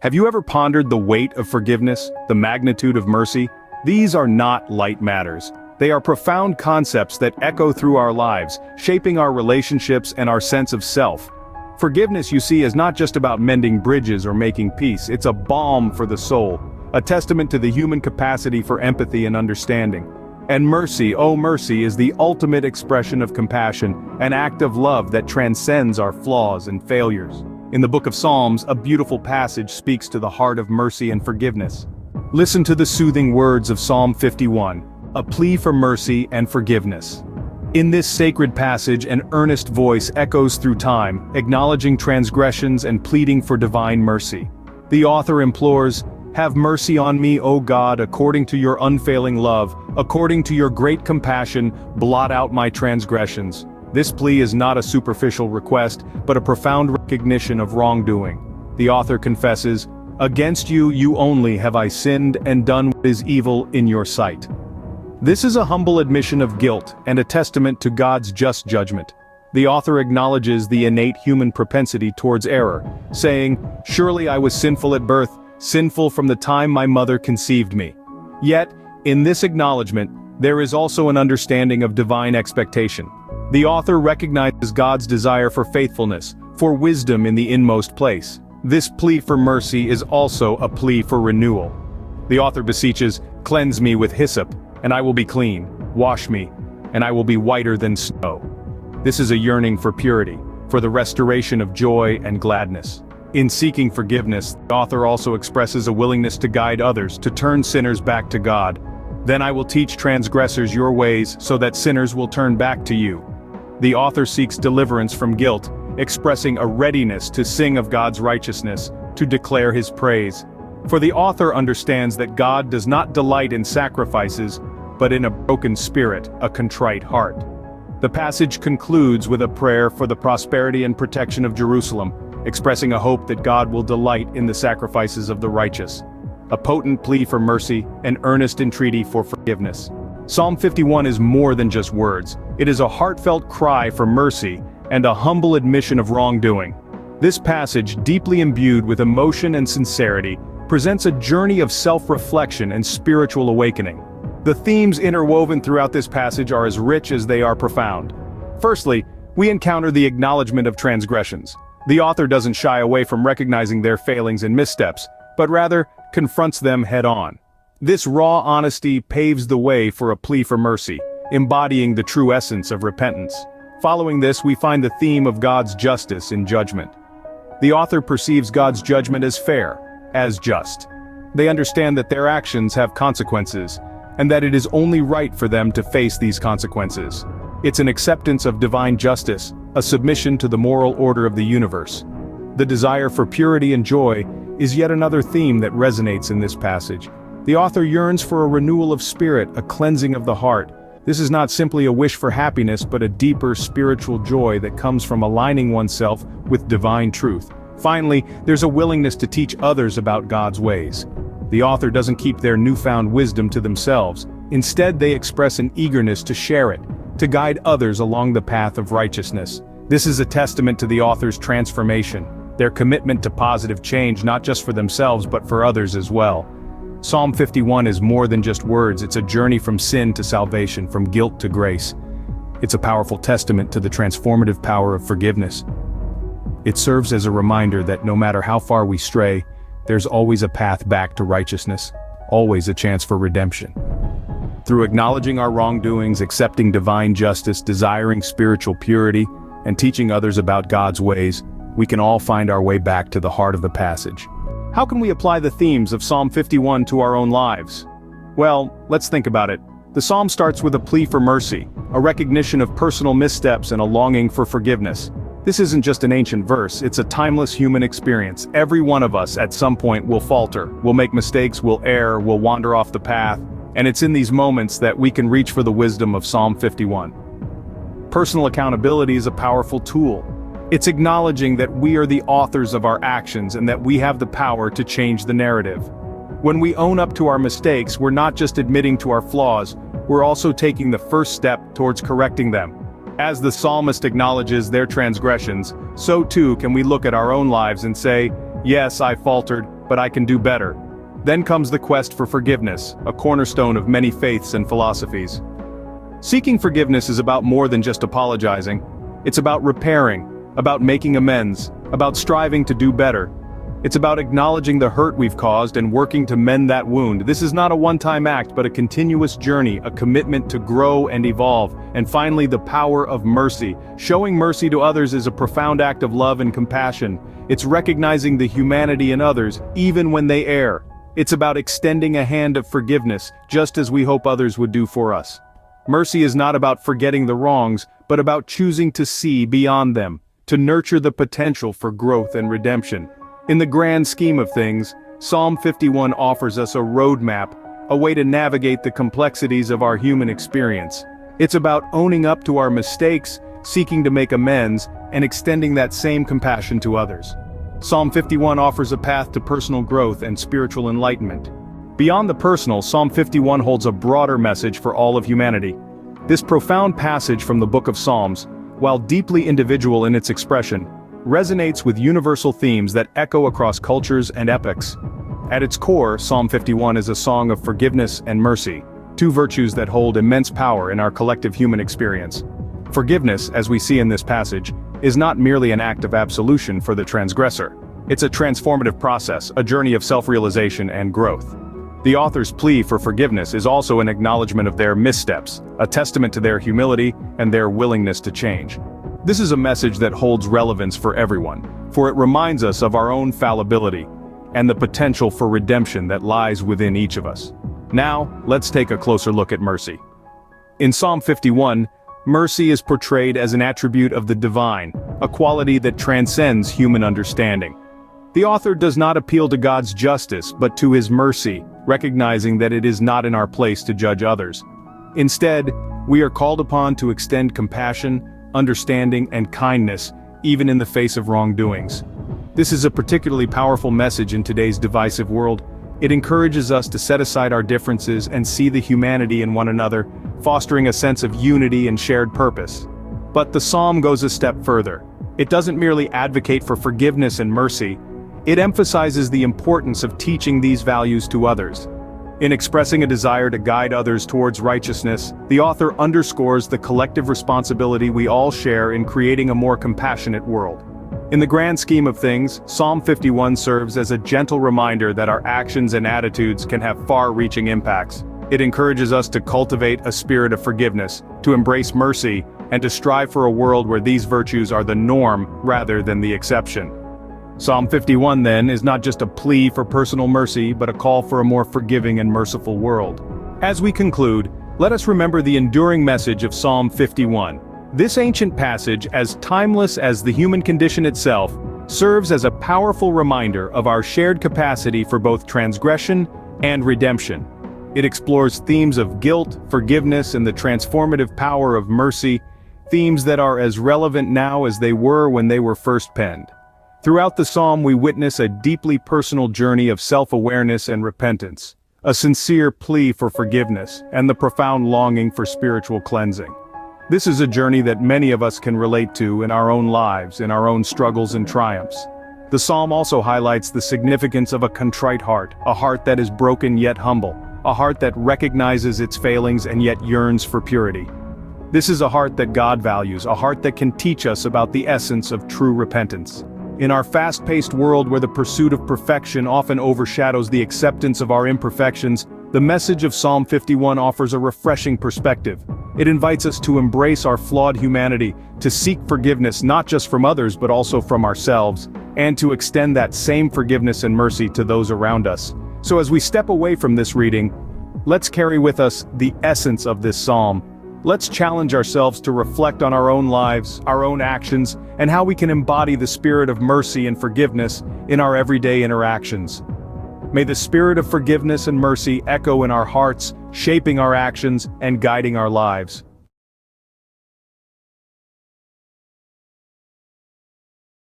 Have you ever pondered the weight of forgiveness, the magnitude of mercy? These are not light matters. They are profound concepts that echo through our lives, shaping our relationships and our sense of self. Forgiveness, you see, is not just about mending bridges or making peace. It's a balm for the soul, a testament to the human capacity for empathy and understanding. And mercy, oh mercy, is the ultimate expression of compassion, an act of love that transcends our flaws and failures. In the book of Psalms, a beautiful passage speaks to the heart of mercy and forgiveness. Listen to the soothing words of Psalm 51, a plea for mercy and forgiveness. In this sacred passage, an earnest voice echoes through time, acknowledging transgressions and pleading for divine mercy. The author implores, "Have mercy on me, O God, according to your unfailing love, according to your great compassion, blot out my transgressions." This plea is not a superficial request, but a profound recognition of wrongdoing. The author confesses, "Against you, you only have I sinned and done what is evil in your sight." This is a humble admission of guilt and a testament to God's just judgment. The author acknowledges the innate human propensity towards error, saying, "Surely I was sinful at birth, sinful from the time my mother conceived me." Yet, in this acknowledgement, there is also an understanding of divine expectation. The author recognizes God's desire for faithfulness, for wisdom in the inmost place. This plea for mercy is also a plea for renewal. The author beseeches, "Cleanse me with hyssop, and I will be clean. Wash me, and I will be whiter than snow." This is a yearning for purity, for the restoration of joy and gladness. In seeking forgiveness, the author also expresses a willingness to guide others, to turn sinners back to God. "Then I will teach transgressors your ways, so that sinners will turn back to you." The author seeks deliverance from guilt, expressing a readiness to sing of God's righteousness, to declare his praise. For the author understands that God does not delight in sacrifices, but in a broken spirit, a contrite heart. The passage concludes with a prayer for the prosperity and protection of Jerusalem, expressing a hope that God will delight in the sacrifices of the righteous. A potent plea for mercy, an earnest entreaty for forgiveness. Psalm 51 is more than just words. It is a heartfelt cry for mercy and a humble admission of wrongdoing. This passage, deeply imbued with emotion and sincerity, presents a journey of self-reflection and spiritual awakening. The themes interwoven throughout this passage are as rich as they are profound. Firstly, we encounter the acknowledgement of transgressions. The author doesn't shy away from recognizing their failings and missteps, but rather confronts them head-on. This raw honesty paves the way for a plea for mercy, embodying the true essence of repentance. Following this, we find the theme of God's justice in judgment. The author perceives God's judgment as fair, as just. They understand that their actions have consequences, and that it is only right for them to face these consequences. It's an acceptance of divine justice, a submission to the moral order of the universe. The desire for purity and joy is yet another theme that resonates in this passage. The author yearns for a renewal of spirit, a cleansing of the heart. This is not simply a wish for happiness, but a deeper spiritual joy that comes from aligning oneself with divine truth. Finally, there's a willingness to teach others about God's ways. The author doesn't keep their newfound wisdom to themselves. Instead, they express an eagerness to share it, to guide others along the path of righteousness. This is a testament to the author's transformation, their commitment to positive change not just for themselves but for others as well. Psalm 51 is more than just words, it's a journey from sin to salvation, from guilt to grace. It's a powerful testament to the transformative power of forgiveness. It serves as a reminder that no matter how far we stray, there's always a path back to righteousness, always a chance for redemption. Through acknowledging our wrongdoings, accepting divine justice, desiring spiritual purity, and teaching others about God's ways, we can all find our way back to the heart of the passage. How can we apply the themes of Psalm 51 to our own lives? Well, let's think about it. The psalm starts with a plea for mercy, a recognition of personal missteps and a longing for forgiveness. This isn't just an ancient verse, it's a timeless human experience. Every one of us at some point will falter, will make mistakes, will err, will wander off the path, and it's in these moments that we can reach for the wisdom of Psalm 51. Personal accountability is a powerful tool. It's acknowledging that we are the authors of our actions and that we have the power to change the narrative. When we own up to our mistakes, we're not just admitting to our flaws, we're also taking the first step towards correcting them. As the psalmist acknowledges their transgressions, so too can we look at our own lives and say, "Yes, I faltered, but I can do better. Then comes the quest for forgiveness, a cornerstone of many faiths and philosophies. Seeking forgiveness is about more than just apologizing. It's about repairing, about making amends, about striving to do better. It's about acknowledging the hurt we've caused and working to mend that wound. This is not a one-time act, but a continuous journey, a commitment to grow and evolve. And finally, the power of mercy. Showing mercy to others is a profound act of love and compassion. It's recognizing the humanity in others, even when they err. It's about extending a hand of forgiveness, just as we hope others would do for us. Mercy is not about forgetting the wrongs, but about choosing to see beyond them, to nurture the potential for growth and redemption. In the grand scheme of things, Psalm 51 offers us a roadmap, a way to navigate the complexities of our human experience. It's about owning up to our mistakes, seeking to make amends, and extending that same compassion to others. Psalm 51 offers a path to personal growth and spiritual enlightenment. Beyond the personal, Psalm 51 holds a broader message for all of humanity. This profound passage from the book of Psalms, while deeply individual in its expression, resonates with universal themes that echo across cultures and epochs. At its core, Psalm 51 is a song of forgiveness and mercy, two virtues that hold immense power in our collective human experience. Forgiveness, as we see in this passage, is not merely an act of absolution for the transgressor. It's a transformative process, a journey of self-realization and growth. The author's plea for forgiveness is also an acknowledgement of their missteps, a testament to their humility and their willingness to change. This is a message that holds relevance for everyone, for it reminds us of our own fallibility and the potential for redemption that lies within each of us. Now, let's take a closer look at mercy. In Psalm 51, mercy is portrayed as an attribute of the divine, a quality that transcends human understanding. The author does not appeal to God's justice, but to his mercy, recognizing that it is not in our place to judge others. Instead, we are called upon to extend compassion, understanding, and kindness, even in the face of wrongdoings. This is a particularly powerful message in today's divisive world. It encourages us to set aside our differences and see the humanity in one another, fostering a sense of unity and shared purpose. But the psalm goes a step further. It doesn't merely advocate for forgiveness and mercy, it emphasizes the importance of teaching these values to others. In expressing a desire to guide others towards righteousness, the author underscores the collective responsibility we all share in creating a more compassionate world. In the grand scheme of things, Psalm 51 serves as a gentle reminder that our actions and attitudes can have far-reaching impacts. It encourages us to cultivate a spirit of forgiveness, to embrace mercy, and to strive for a world where these virtues are the norm rather than the exception. Psalm 51, then, is not just a plea for personal mercy, but a call for a more forgiving and merciful world. As we conclude, let us remember the enduring message of Psalm 51. This ancient passage, as timeless as the human condition itself, serves as a powerful reminder of our shared capacity for both transgression and redemption. It explores themes of guilt, forgiveness, and the transformative power of mercy, themes that are as relevant now as they were when they were first penned. Throughout the psalm we witness a deeply personal journey of self-awareness and repentance, a sincere plea for forgiveness, and the profound longing for spiritual cleansing. This is a journey that many of us can relate to in our own lives, in our own struggles and triumphs. The psalm also highlights the significance of a contrite heart, a heart that is broken yet humble, a heart that recognizes its failings and yet yearns for purity. This is a heart that God values, a heart that can teach us about the essence of true repentance. In our fast-paced world where the pursuit of perfection often overshadows the acceptance of our imperfections, the message of Psalm 51 offers a refreshing perspective. It invites us to embrace our flawed humanity, to seek forgiveness not just from others but also from ourselves, and to extend that same forgiveness and mercy to those around us. So as we step away from this reading, let's carry with us the essence of this psalm. Let's challenge ourselves to reflect on our own lives, our own actions, and how we can embody the spirit of mercy and forgiveness in our everyday interactions. May the spirit of forgiveness and mercy echo in our hearts, shaping our actions and guiding our lives.